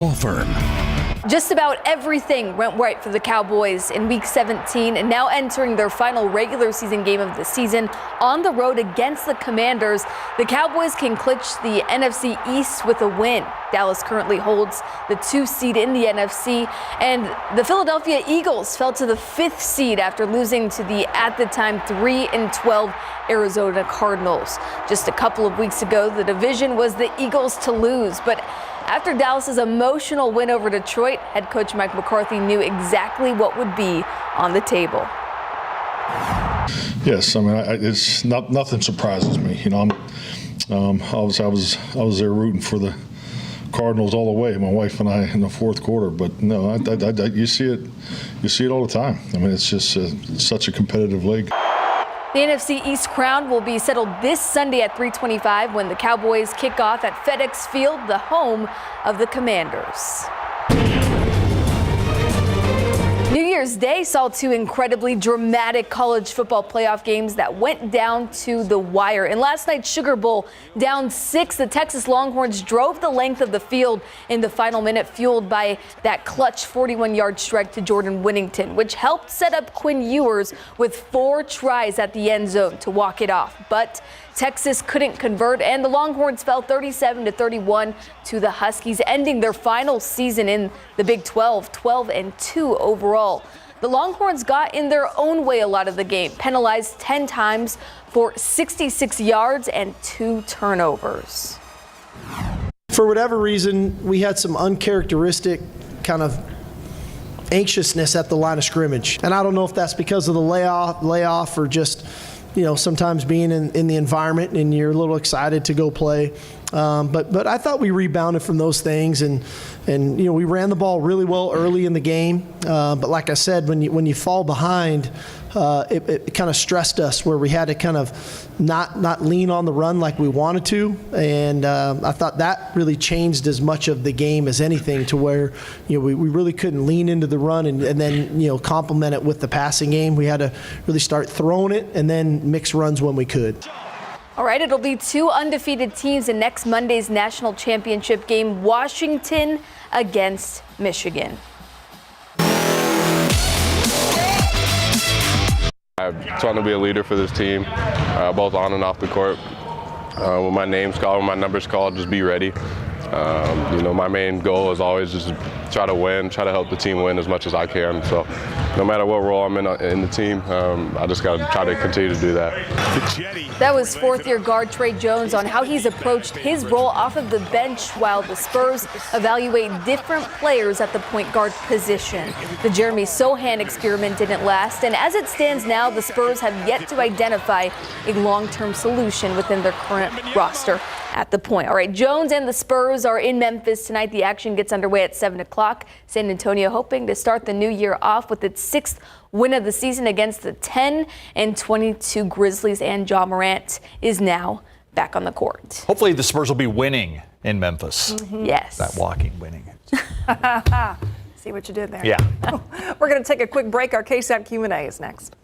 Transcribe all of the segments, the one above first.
Law firm. Just about everything went right for the Cowboys in Week 17 and now entering their final regular season game of the season on the road against the Commanders. The Cowboys can clinch the NFC East with a win. Dallas currently holds the 2 seed in the NFC, and the Philadelphia Eagles fell to the 5th seed after losing to the, at the time, 3-12 Arizona Cardinals. Just a couple of weeks ago, the division was the Eagles to lose, but after Dallas's emotional win over Detroit, head coach Mike McCarthy knew exactly what would be on the table. Yes, I mean it's nothing surprises me. You know, I was there rooting for the Cardinals all the way, my wife and I, in the fourth quarter. But no, you see it all the time. I mean, it's just such a competitive league. The NFC East crown will be settled this Sunday at 3:25 when the Cowboys kick off at FedEx Field, the home of the Commanders. New Year's Day saw 2 incredibly dramatic college football playoff games that went down to the wire. In last night's Sugar Bowl, down 6, the Texas Longhorns drove the length of the field in the final minute, fueled by that clutch 41-yard strike to Jordan Whittington, which helped set up Quinn Ewers with 4 tries at the end zone to walk it off. But Texas couldn't convert, and the Longhorns fell 37-31 to the Huskies, ending their final season in the Big 12, 12-2 overall. The Longhorns got in their own way a lot of the game, penalized 10 times for 66 yards and 2 turnovers. For whatever reason, we had some uncharacteristic kind of anxiousness at the line of scrimmage. And I don't know if that's because of the layoff or just, you know, sometimes being in the environment and you're a little excited to go play. But I thought we rebounded from those things, and you know, we ran the ball really well early in the game. But like I said, when you fall behind, it kind of stressed us where we had to kind of not lean on the run like we wanted to. And I thought that really changed as much of the game as anything, to where, you know, we really couldn't lean into the run and then, you know, complement it with the passing game. We had to really start throwing it and then mix runs when we could. All right, it'll be 2 undefeated teams in next Monday's national championship game, Washington against Michigan. I'm trying to be a leader for this team, both on and off the court. When my name's called, when my number's called, just be ready. You know, my main goal is always just try to win, try to help the team win as much as I can. So no matter what role I'm in the team, I just got to try to continue to do that. That was 4th-year guard Trey Jones on how he's approached his role off of the bench while the Spurs evaluate different players at the point guard position. The Jeremy Sohan experiment didn't last, and as it stands now, the Spurs have yet to identify a long-term solution within their current roster at the point. All right, Jones and the Spurs are in Memphis tonight. The action gets underway at 7 o'clock. San Antonio hoping to start the new year off with its 6th win of the season against the 10-22 Grizzlies, and Ja Morant is now back on the court. Hopefully the Spurs will be winning in Memphis. Mm-hmm. Yes. That walking winning. See what you did there. Yeah. We're going to take a quick break. Our KSAT Q&A is next.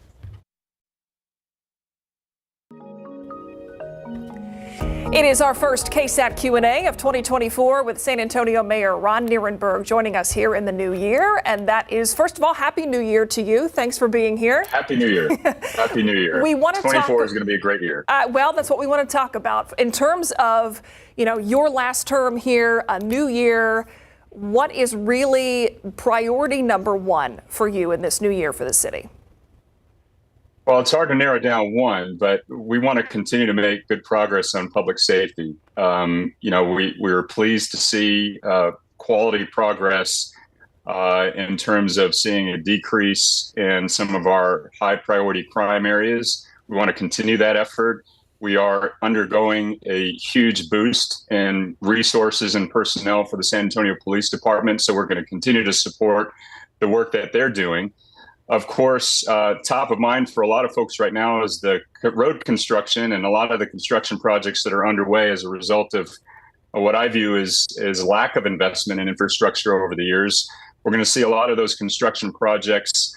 It is our first KSAT Q&A of 2024 with San Antonio Mayor Ron Nirenberg joining us here in the new year. And that is, first of all, Happy New Year to you. Thanks for being here. Happy New Year. Happy New Year. We want to 24 is going to be a great year. Well, that's what we want to talk about. In terms of, you know, your last term here, a new year, what is really priority number 1 for you in this new year for the city? Well, it's hard to narrow down one, but we want to continue to make good progress on public safety. You know, we were pleased to see quality progress in terms of seeing a decrease in some of our high priority crime areas. We want to continue that effort. We are undergoing a huge boost in resources and personnel for the San Antonio Police Department, so we're going to continue to support the work that they're doing. Of course, top of mind for a lot of folks right now is the road construction and a lot of the construction projects that are underway as a result of what I view as lack of investment in infrastructure over the years. We're going to see a lot of those construction projects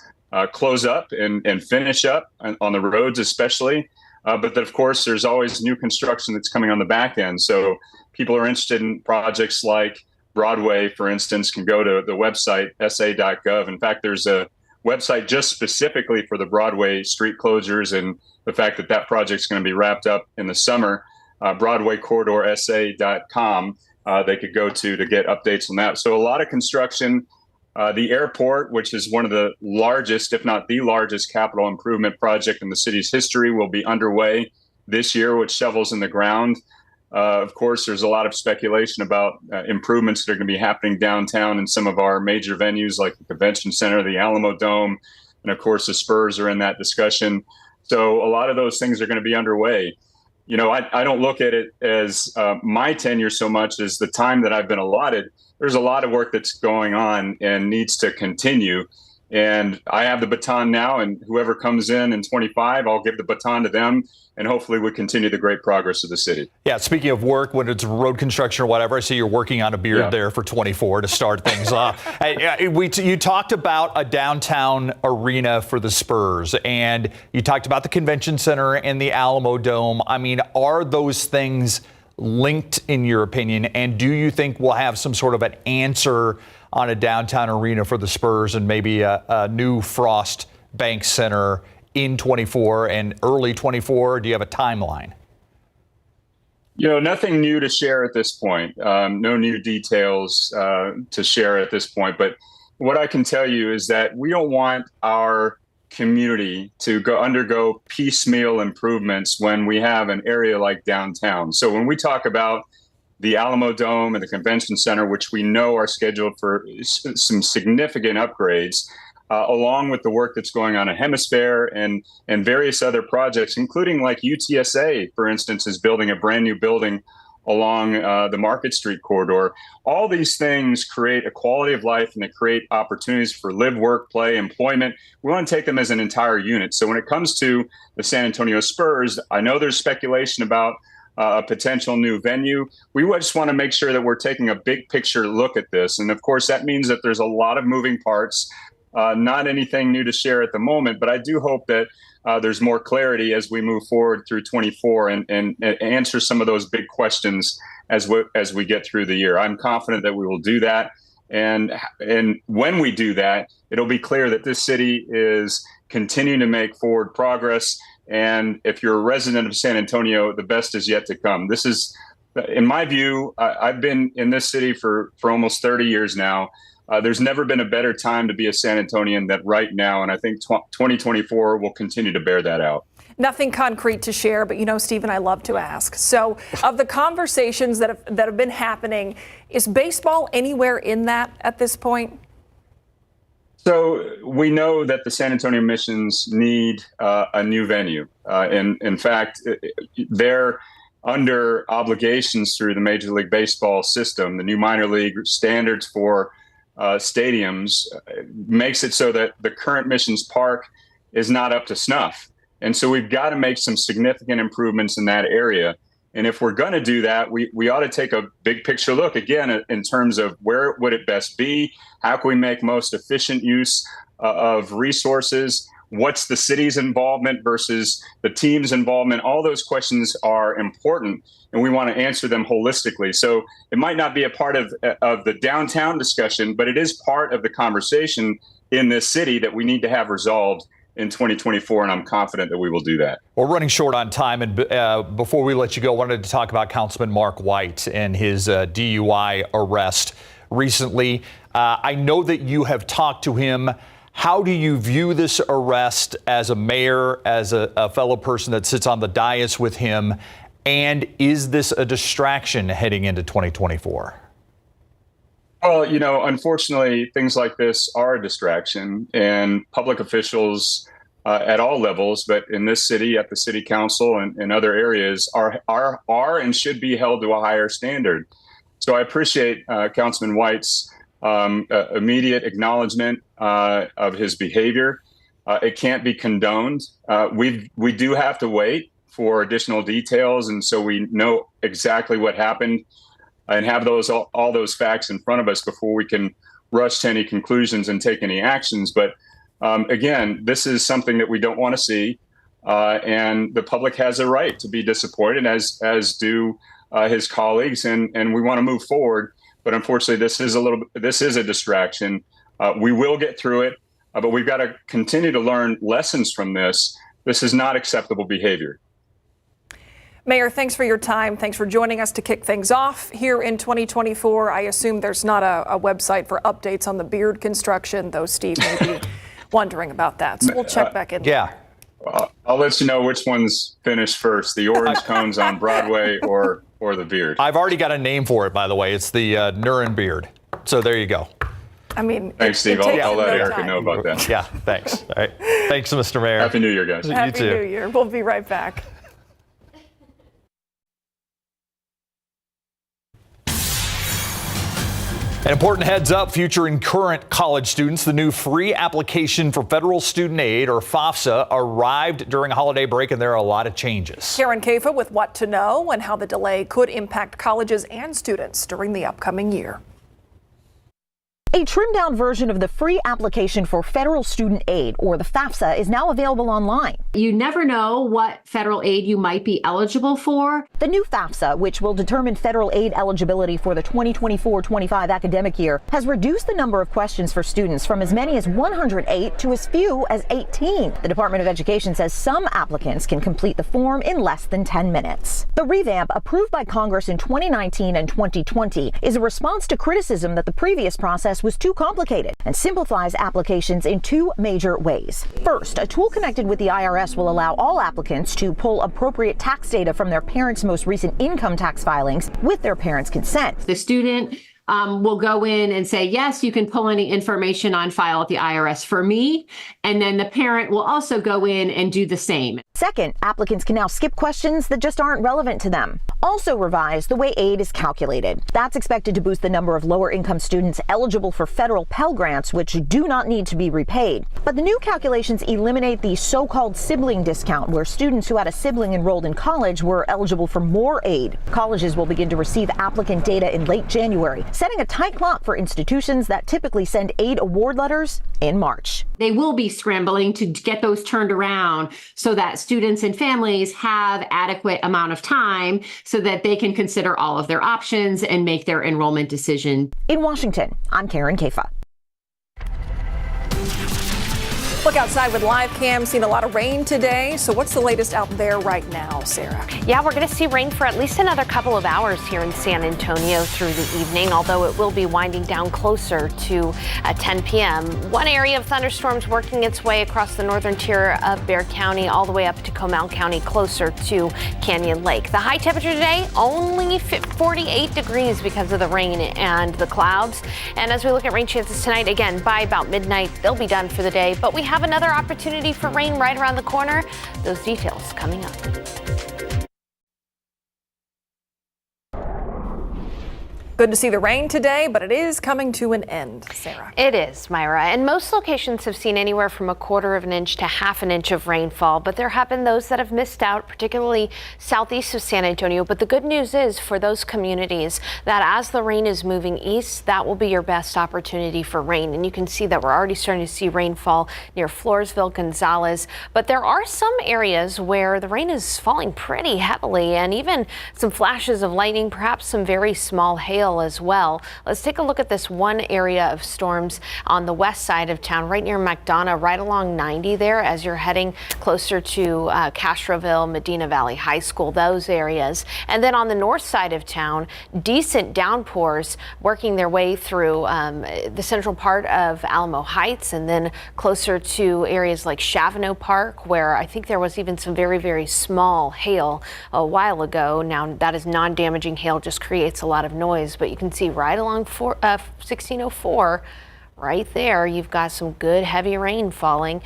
close up and finish up on the roads especially. But then, of course, there's always new construction that's coming on the back end. So people are interested in projects like Broadway, for instance, can go to the website sa.gov. In fact, there's a website just specifically for the Broadway street closures and the fact that that project's going to be wrapped up in the summer. BroadwayCorridorSA.com. They could go to get updates on that. So a lot of construction. The airport, which is one of the largest, if not the largest, capital improvement project in the city's history, will be underway this year with shovels in the ground. Of course, there's a lot of speculation about improvements that are going to be happening downtown in some of our major venues like the Convention Center, the Alamo Dome, and of course the Spurs are in that discussion. So a lot of those things are going to be underway. You know, I don't look at it as my tenure so much as the time that I've been allotted. There's a lot of work that's going on and needs to continue. And I have the baton now, and whoever comes in 25, I'll give the baton to them, and hopefully we continue the great progress of the city. Yeah, speaking of work, when it's road construction or whatever, I see you're working on a beard there for 24 to start things off. You talked about a downtown arena for the Spurs, and you talked about the Convention Center and the Alamo Dome. I mean, are those things linked in your opinion, and do you think we'll have some sort of an answer on a downtown arena for the Spurs and maybe a new Frost Bank Center in 24 and early 24? Do you have a timeline? You know, nothing new to share at this point. No new details to share at this point. But what I can tell you is that we don't want our community to undergo piecemeal improvements when we have an area like downtown. So when we talk about the Alamo Dome and the Convention Center, which we know are scheduled for some significant upgrades, along with the work that's going on at Hemisphere and various other projects, including like UTSA, for instance, is building a brand new building along the Market Street corridor. All these things create a quality of life and they create opportunities for live, work, play, employment. We want to take them as an entire unit. So when it comes to the San Antonio Spurs, I know there's speculation about a potential new venue. We just want to make sure that we're taking a big picture look at this. And of course, that means that there's a lot of moving parts, not anything new to share at the moment, but I do hope that there's more clarity as we move forward through 24 and answer some of those big questions as we get through the year. I'm confident that we will do that. And when we do that, it'll be clear that this city is continuing to make forward progress. And if you're a resident of San Antonio, the best is yet to come. This is, in my view, I've been in this city for almost 30 years now. There's never been a better time to be a San Antonian than right now. And I think 2024 will continue to bear that out. Nothing concrete to share, but you know, Stephen, I love to ask. So of the conversations that have been happening, is baseball anywhere in that at this point? So we know that the San Antonio Missions need a new venue. And in fact, they're under obligations through the Major League Baseball system. The new minor league standards for stadiums makes it so that the current Missions Park is not up to snuff. And so we've got to make some significant improvements in that area. And if we're going to do that, we ought to take a big picture look again in terms of where would it best be? How can we make most efficient use of resources? What's the city's involvement versus the team's involvement? All those questions are important, and we want to answer them holistically. So it might not be a part of the downtown discussion, but it is part of the conversation in this city that we need to have resolved in 2024, and I'm confident that we will do that. We're running short on time, and before we let you go, I wanted to talk about Councilman Mark White and his DUI arrest recently. I know that you have talked to him. How do you view this arrest as a mayor, as a fellow person that sits on the dais with him, and is this a distraction heading into 2024? Well, you know, unfortunately, things like this are a distraction, and public officials at all levels, but in this city, at the city council and other areas, are and should be held to a higher standard. So I appreciate Councilman White's immediate acknowledgement of his behavior. It can't be condoned. We do have to wait for additional details, and so we know exactly what happened and have all those facts in front of us before we can rush to any conclusions and take any actions. But again, this is something that we don't want to see, and the public has a right to be disappointed, as do his colleagues, and we want to move forward. but unfortunately, this is a distraction. We will get through it, but we've got to continue to learn lessons from this. This is not acceptable behavior. Mayor, thanks for your time. Thanks for joining us to kick things off here in 2024. I assume there's not a website for updates on the beard construction, though Steve may be wondering about that. So we'll check back in. Yeah. I'll let you know which one's finished first, the orange cones on Broadway or the beard. I've already got a name for it, by the way. It's the Nirenberg. So there you go. I mean, thanks, Steve. I'll let Erica know about that. Yeah, thanks. All right. Thanks, Mr. Mayor. Happy New Year, guys. Happy New Year. We'll be right back. An important heads up, future and current college students. The new free application for federal student aid, or FAFSA, arrived during a holiday break, and there are a lot of changes. Karen Kafa with what to know and how the delay could impact colleges and students during the upcoming year. A trimmed-down version of the free application for federal student aid, or the FAFSA, is now available online. You never know what federal aid you might be eligible for. The new FAFSA, which will determine federal aid eligibility for the 2024-25 academic year, has reduced the number of questions for students from as many as 108 to as few as 18. The Department of Education says some applicants can complete the form in less than 10 minutes. The revamp, approved by Congress in 2019 and 2020, is a response to criticism that the previous process was too complicated and simplifies applications in two major ways. First, a tool connected with the IRS will allow all applicants to pull appropriate tax data from their parents' most recent income tax filings with their parents' consent. The student will go in and say, yes, you can pull any information on file at the IRS for me. And then the parent will also go in and do the same. Second, applicants can now skip questions that just aren't relevant to them. Also revised, the way aid is calculated. That's expected to boost the number of lower income students eligible for federal Pell Grants, which do not need to be repaid. But the new calculations eliminate the so-called sibling discount, where students who had a sibling enrolled in college were eligible for more aid. Colleges will begin to receive applicant data in late January, setting a tight clock for institutions that typically send aid award letters in March. They will be scrambling to get those turned around so that students and families have adequate amount of time so that they can consider all of their options and make their enrollment decision. In Washington, I'm Karen Kafa. Look outside with live cam, seen a lot of rain today. So what's the latest out there right now, Sarah? Yeah, we're going to see rain for at least another couple of hours here in San Antonio through the evening, although it will be winding down closer to 10 p.m. One area of thunderstorms working its way across the northern tier of Bexar County all the way up to Comal County, closer to Canyon Lake. The high temperature today, only 48 degrees because of the rain and the clouds. And as we look at rain chances tonight, again, by about midnight, they'll be done for the day. But we have another opportunity for rain right around the corner. Those details coming up. Good to see the rain today, but it is coming to an end, Sarah. It is, Myra, and most locations have seen anywhere from 1/4 of an inch to 1/2 an inch of rainfall, but there have been those that have missed out, particularly southeast of San Antonio. But the good news is for those communities that as the rain is moving east, that will be your best opportunity for rain. And you can see that we're already starting to see rainfall near Floresville, Gonzales, but there are some areas where the rain is falling pretty heavily, and even some flashes of lightning, perhaps some very small hail as well. Let's take a look at this one area of storms on the west side of town, right near McDonough, right along 90 there as you're heading closer to Castroville, Medina Valley High School, those areas. And then on the north side of town, decent downpours working their way through the central part of Alamo Heights, and then closer to areas like Chavano Park, where I think there was even some very, very small hail a while ago. Now that is non-damaging hail, just creates a lot of noise. But you can see right along 1604, right there, you've got some good heavy rain falling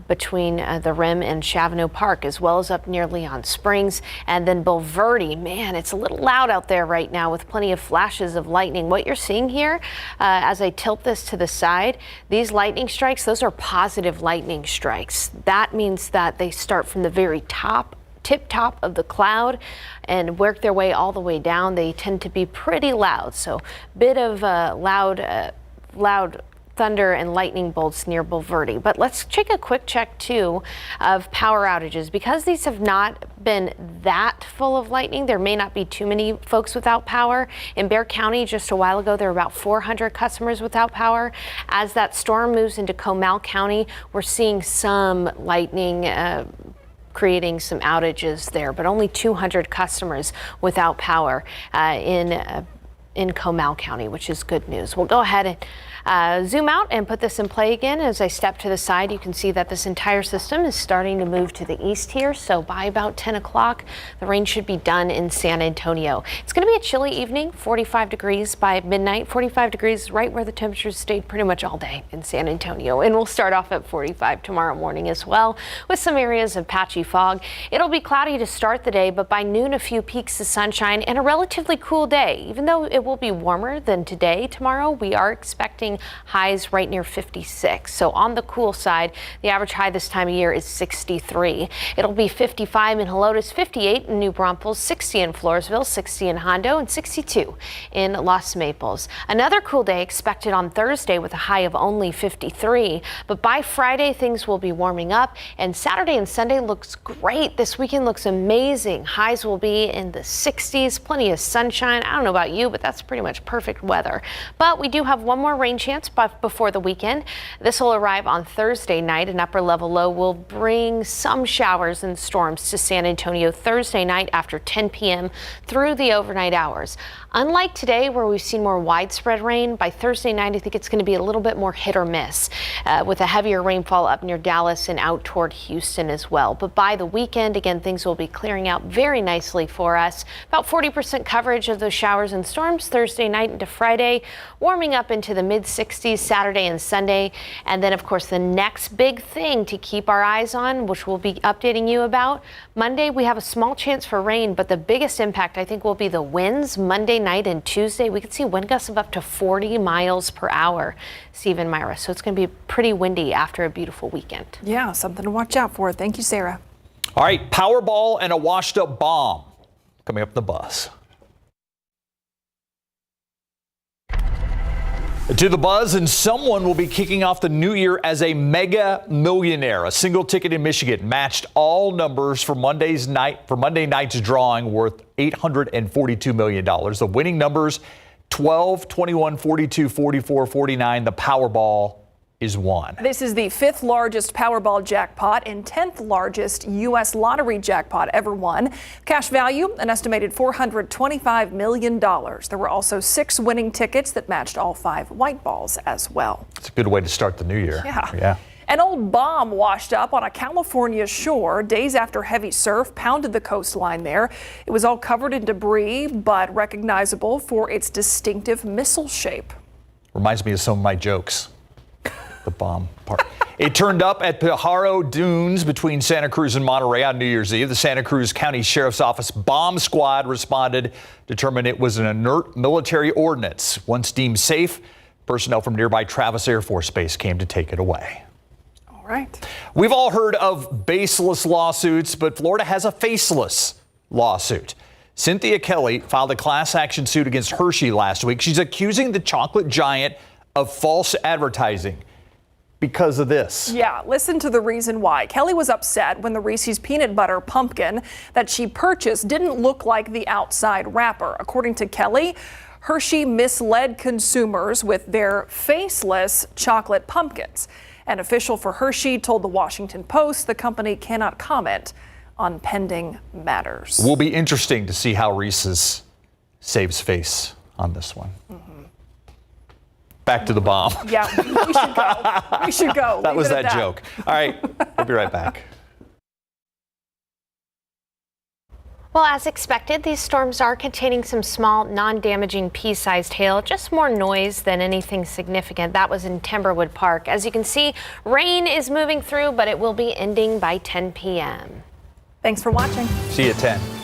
between the rim and Chavano Park, as well as up near Leon Springs. And then Bulverde, man, it's a little loud out there right now with plenty of flashes of lightning. What you're seeing here, as I tilt this to the side, these lightning strikes, those are positive lightning strikes. That means that they start from the very tip top of the cloud and work their way all the way down. They tend to be pretty loud, so bit of loud thunder and lightning bolts near Bulverde. But let's take a quick check too of power outages. Because these have not been that full of lightning, there may not be too many folks without power. In Bexar County just a while ago, there were about 400 customers without power. As that storm moves into Comal County, we're seeing some lightning creating some outages there, but only 200 customers without power in Comal County, which is good news. We'll go ahead and zoom out and put this in play again. As I step to the side, you can see that this entire system is starting to move to the east here. So by about 10 o'clock, the rain should be done in San Antonio. It's going to be a chilly evening, 45 degrees by midnight, 45 degrees right where the temperatures stayed pretty much all day in San Antonio. And we'll start off at 45 tomorrow morning as well, with some areas of patchy fog. It'll be cloudy to start the day, but by noon, a few peaks of sunshine and a relatively cool day. Even though it will be warmer than today, tomorrow, we are expecting highs right near 56. So on the cool side, the average high this time of year is 63. It'll be 55 in Helotes, 58 in New Braunfels, 60 in Floresville, 60 in Hondo, and 62 in Los Maples. Another cool day expected on Thursday with a high of only 53. But by Friday, things will be warming up, and Saturday and Sunday looks great. This weekend looks amazing. Highs will be in the 60s, plenty of sunshine. I don't know about you, but that's pretty much perfect weather. But we do have one more rain chance before the weekend. This will arrive on Thursday night. An upper level low will bring some showers and storms to San Antonio Thursday night after 10 p.m. through the overnight hours. Unlike today, where we've seen more widespread rain, by Thursday night, I think it's going to be a little bit more hit or miss, with a heavier rainfall up near Dallas and out toward Houston as well. But by the weekend, again, things will be clearing out very nicely for us. About 40% coverage of those showers and storms Thursday night into Friday, warming up into the mid-60s Saturday and Sunday. And then, of course, the next big thing to keep our eyes on, which we'll be updating you about, Monday, we have a small chance for rain, but the biggest impact, I think, will be the winds. Monday night and Tuesday, we could see wind gusts of up to 40 miles per hour, Steve and Myra. So it's going to be pretty windy after a beautiful weekend. Yeah, something to watch out for. Thank you, Sarah. All right, Powerball and a washed up bomb coming up the bus. To the buzz, and someone will be kicking off the new year as a mega millionaire. A single ticket in Michigan matched all numbers for Monday night's drawing, worth $842 million. The winning numbers 12, 21, 42, 44, 49. The Powerball is one. This is the 5th largest Powerball jackpot and 10th largest U.S. lottery jackpot ever won. Cash value, an estimated $425 million. There were also 6 winning tickets that matched all 5 white balls as well. It's a good way to start the new year. Yeah. An old bomb washed up on a California shore days after heavy surf pounded the coastline there. It was all covered in debris, but recognizable for its distinctive missile shape. Reminds me of some of my jokes. The bomb part. It turned up at Pajaro Dunes between Santa Cruz and Monterey on New Year's Eve. The Santa Cruz County Sheriff's Office bomb squad responded, determined it was an inert military ordnance. Once deemed safe, personnel from nearby Travis Air Force Base came to take it away. All right. We've all heard of baseless lawsuits, but Florida has a faceless lawsuit. Cynthia Kelly filed a class action suit against Hershey last week. She's accusing the chocolate giant of false advertising because of this. Yeah, listen to the reason why. Kelly was upset when the Reese's peanut butter pumpkin that she purchased didn't look like the outside wrapper. According to Kelly, Hershey misled consumers with their faceless chocolate pumpkins. An official for Hershey told the Washington Post the company cannot comment on pending matters. Will be interesting to see how Reese's saves face on this one. Back to the bomb. Yeah, we should go. We should go. That was that joke. All right, we'll be right back. Well, as expected, these storms are containing some small, non-damaging pea-sized hail, just more noise than anything significant. That was in Timberwood Park. As you can see, rain is moving through, but it will be ending by 10 p.m. Thanks for watching. See you at 10.